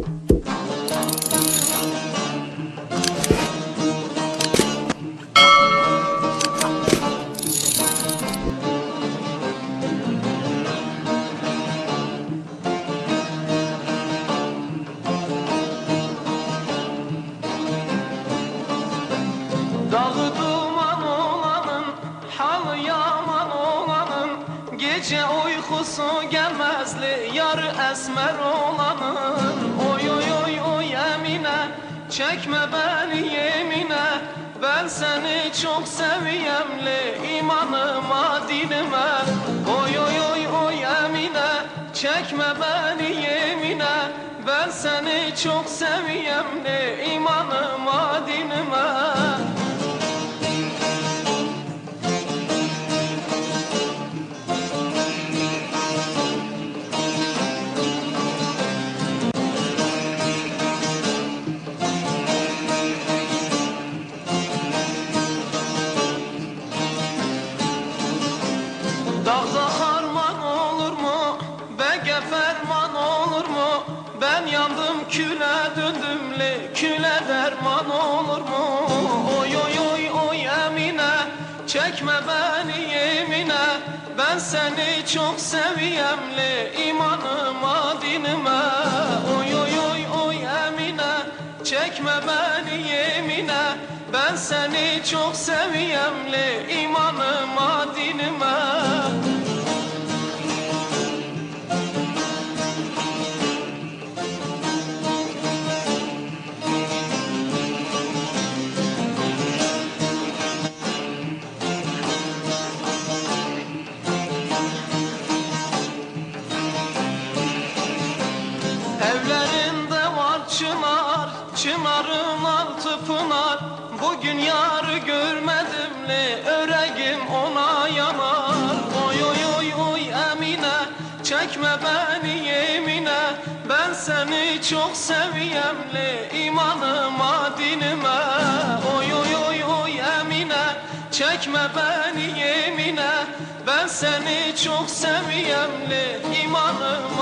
Dağı duman olanın, halı yaman olanın, gece uykusu gelmezli yarı esmer olanın. Oy oy oy oy Emine, çekme beni yemine, ben seni çok seviyemli imanıma dinime. Oy oy oy oy Emine, çekme beni yemine, ben seni çok seviyemli imanıma dinime. Dağda harman olur mu? Bege ferman olur mu? Ben yandım küle döndümle, küle derman olur mu? Oy oy oy oy Emine, çekme beni yemine, ben seni çok seviyemli imanıma dinime. Oy oy oy oy Emine, çekme beni yemine, ben seni çok seviyemli imanıma dinime. Evlerinde var çınar, çınarın altı pınar. Bugün yarı görmedimli, öregim ona yanar. Oy oy oy oy Emine, çekme beni yemine, ben seni çok seviyemli imanıma dinime. Oy oy oy oy Emine, çekme beni yemine, ben seni çok seviyemli imanıma